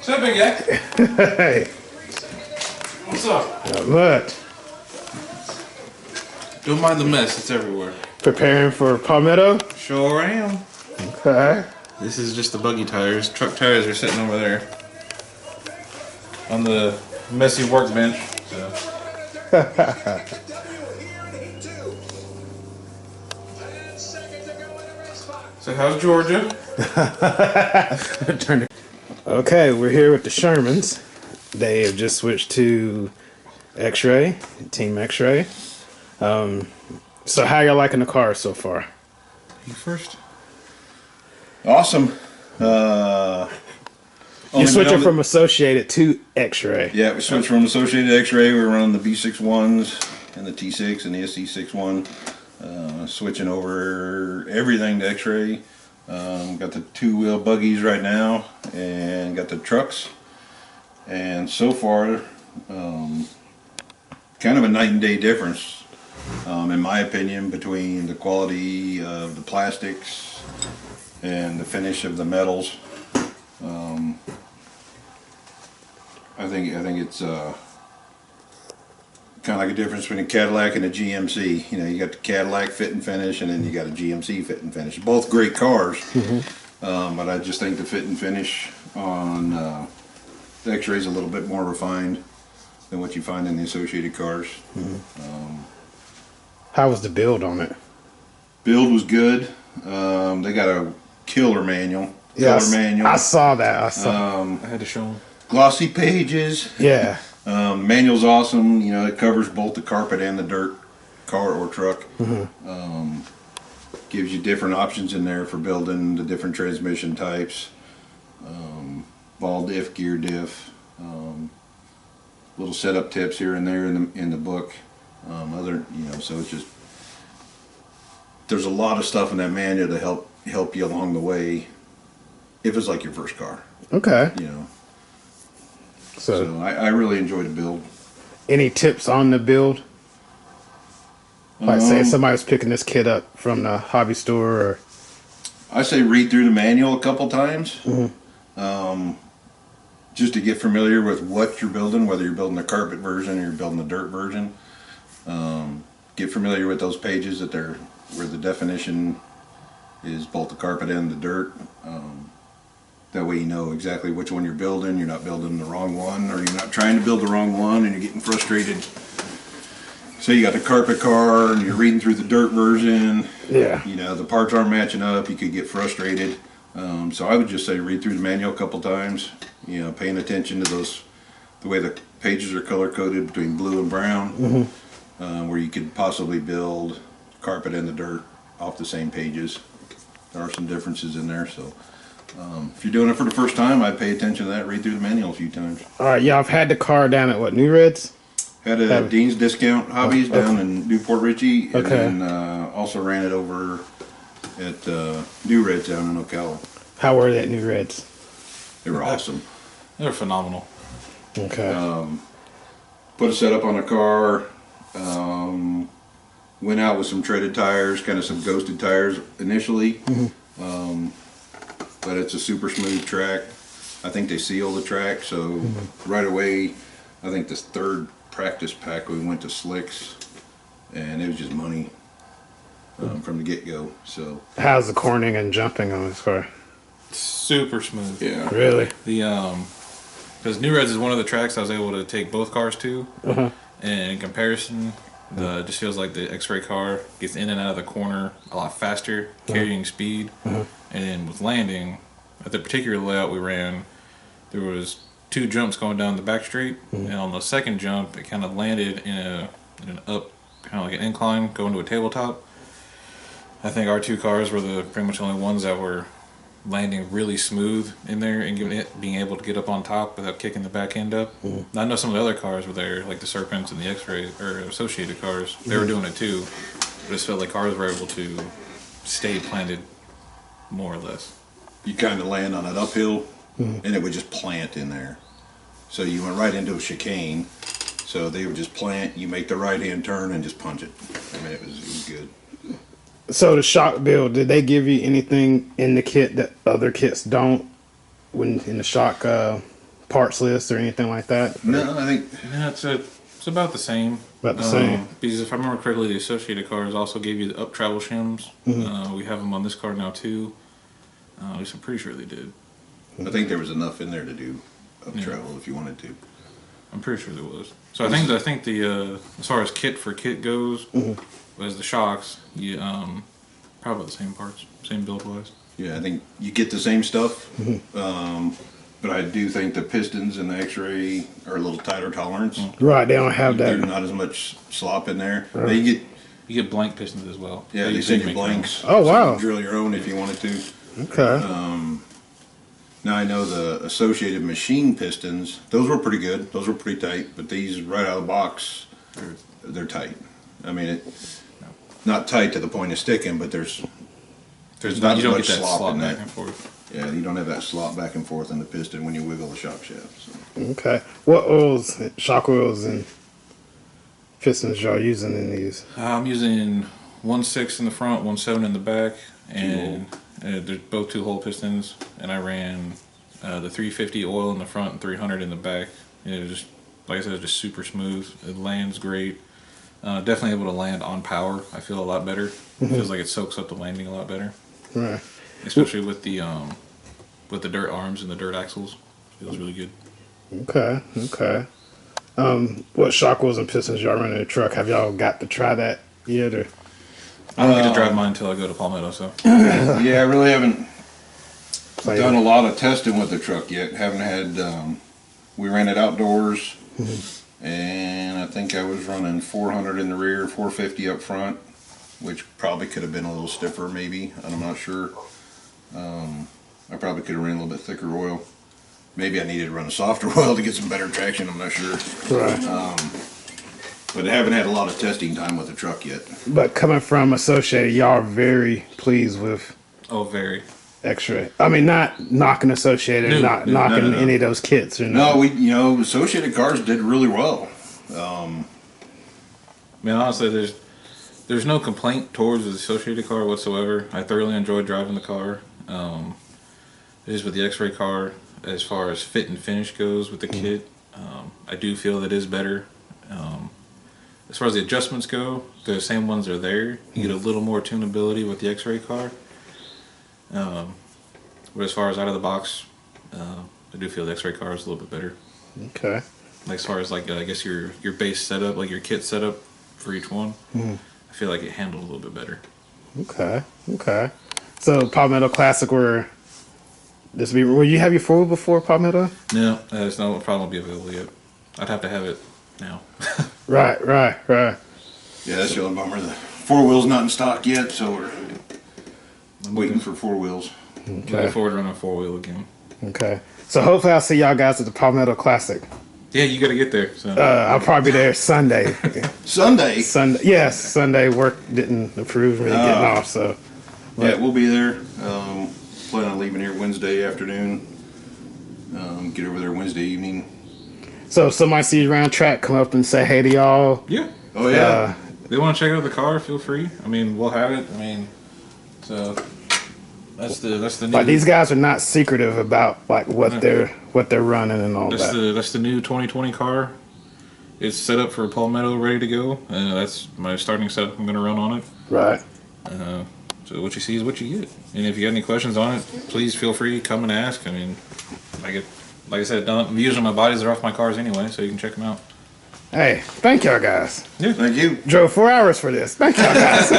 What's up, big guy? Hey. What's up? Not much. Don't mind the mess, it's everywhere. Preparing for Palmetto? Sure am. Okay. This is just the buggy tires. Truck tires are sitting over there on the messy workbench. So how's Georgia? Okay, we're here with the Shermans. They have just switched to Xray, Team Xray. So how y'all liking the car so far? You first. Awesome. You're switching from Associated to Xray. Yeah, we switched from Associated to Xray. We were running the B61s and the T6 and the SC61. Switching over everything to Xray. Got the two-wheel buggies right now and got the trucks. And so far, kind of a night and day difference, in my opinion, between the quality of the plastics and the finish of the metals. I think it's kind of like a difference between a Cadillac and a GMC. You know, you got the Cadillac fit and finish, and then you got a GMC fit and finish. Both great cars, but I just think the fit and finish on the X-Ray is a little bit more refined than what you find in the Associated cars. How was the build on it? Build was good. They got a killer manual. Yes, I saw that. I saw. I had to show them. Glossy pages. Yeah. Manual's awesome. You know, it covers both the carpet and the dirt, car or truck. Gives you different options in there for building the different transmission types. Ball diff, gear diff. Little setup tips here and there in the book. So it's just there's a lot of stuff in that manual to help you along the way. If it's like your first car. Okay. You know. So I really enjoyed the build. any tips on the build? Like say somebody was picking this kit up from the hobby store, or I say read through the manual a couple times, just to get familiar with what you're building, whether you're building the carpet version or you're building the dirt version. Get familiar with those pages where the definition is both the carpet and the dirt. That way you know exactly which one you're building. You're not building the wrong one, or you're not trying to build the wrong one and you're getting frustrated. So you got the carpet car and you're reading through the dirt version. yeah, You know, the parts aren't matching up. You could get frustrated. So I would just say read through the manual a couple times. You know, paying attention to the way the pages are color coded between blue and brown, where you could possibly build carpet and the dirt off the same pages. There are some differences in there, so if you're doing it for the first time, I'd pay attention to that. Read through the manual a few times. all right. Yeah, I've had the car down at what, New Reds? Had a Dean's Discount Hobbies down in Newport Richie, and Okay. then also ran it over at New Reds down in Ocala. How were they at New Reds? They were awesome. They're phenomenal. Okay. Put a setup on the car, went out with some treaded tires, kind of some ghosted tires initially, but it's a super smooth track. I think they seal the track, so right away, I think this third practice pack we went to slicks, and it was just money from the get-go. So How's the corning and jumping on this car? Super smooth. yeah, Really? The because New Reds is one of the tracks I was able to take both cars to, and in comparison, it just feels like the X-Ray car gets in and out of the corner a lot faster, carrying speed, and then with landing, at the particular layout we ran, there was 2 jumps going down the back straight, and on the second jump, it kind of landed in an up, kind of like an incline, going to a tabletop. I think our 2 cars were the pretty much only ones that were landing really smooth in there and being able to get up on top without kicking the back end up. I know some of the other cars were there, like the Serpents and the X-Ray or Associated cars. They were doing it too. But it just felt like cars were able to stay planted more or less. you kind of land on an uphill, and it would just plant in there. So you went right into a chicane. So they would just plant. You make the right-hand turn and just punch it. I mean, it was good. So the shock build, did they give you anything in the kit that other kits don't? When in the shock parts list or anything like that? No, I think Yeah, it's about the same. About the same. Because if I remember correctly, the Associated cars also gave you the up travel shims. We have them on this car now too. At least I'm pretty sure they did. I think there was enough in there to do up travel if you wanted to. I'm pretty sure there was. So I think the as far as kit goes, as the shocks, you probably the same parts, same build wise. Yeah, I think you get the same stuff, but I do think the pistons and the Xray are a little tighter tolerance. Right, they don't have There's that. not as much slop in there. Right. They get You get blank pistons as well. they send you make blanks. Oh, so wow. you can drill your own if you wanted to. Okay. Now I know the Associated machine pistons; those were pretty good. Those were pretty tight. But these right out of the box, they're tight. I mean, not tight to the point of sticking, but there's not you don't much get that slop slop in back there. and forth. Yeah, you don't have that slop back and forth in the piston when you wiggle the shock shaft. So. Okay. What oils, shock oils, and pistons y'all using in these? I'm using 1.6 in the front, 1.7 in the back, and they're both 2-hole pistons. And I ran the 350 oil in the front and 300 in the back. And it was just, like I said, it's just super smooth. It lands great. Definitely able to land on power. I feel a lot better. It feels like it soaks up the landing a lot better, Right. especially with the dirt arms and the dirt axles. Feels really good. Okay. Okay. What shock wheels and pistons y'all run in the truck? Have y'all got to try that yet? Or? I don't get to drive mine until I go to Palmetto, so. Yeah, I really haven't Like, done a lot of testing with the truck yet. Haven't had. We ran it outdoors, and I think I was running 400 in the rear, 450 up front, which probably could have been a little stiffer, maybe. I'm not sure. I probably could have ran a little bit thicker oil. Maybe I needed to run a softer oil to get some better traction. I'm not sure. Right. But I haven't had a lot of testing time with the truck yet. But coming from Associated, y'all are very pleased with Oh, very. Xray. I mean, not knocking Associated, No, not no, knocking no. any of those kits. Or No, Associated cars did really well. I mean, honestly, there's no complaint towards the Associated car whatsoever. I thoroughly enjoyed driving the car. Just with the Xray car, as far as fit and finish goes with the kit, I do feel that is better. As far as the adjustments go, the same ones are there. You get a little more tunability with the Xray car. But as far as out of the box, I do feel the Xray car is a little bit better. Okay. Like as far as like I guess your base setup, like your kit setup for each one, I feel like it handled a little bit better. Okay. Okay. So Palmetto Classic, where you have your 4-wheel before Palmetto? No, it's not probably won't be available yet. I'd have to have it now. Right. Yeah, that's the only bummer. The 4-wheel's not in stock yet, so we're waiting for 4 wheels. Looking forward to running a 4-wheel again. Okay. So hopefully I'll see y'all guys at the Palmetto Classic. Yeah, you got to get there. So. I'll probably be there Sunday. Sunday? Sunday. Yes, Sunday. Work didn't approve me getting off, so. Yeah, we'll be there. Plan on leaving here Wednesday afternoon. Get over there Wednesday evening. So if somebody sees you around track, come up and say hey to y'all. Yeah. Oh, yeah. They want to check out the car, feel free. I mean, we'll have it. I mean, so that's the new. Like these guys are not secretive about like what they're running and all that. That's the new 2020 car. It's set up for Palmetto, ready to go. That's my starting setup. I'm going to run on it. Right. So what you see is what you get. And if you got any questions on it, please feel free to come and ask. I mean, like I said, I'm using my bodies are off my cars anyway, so you can check them out. Hey, thank y'all guys. Yeah. Thank you. Drove 4 hours for this. Thank y'all guys.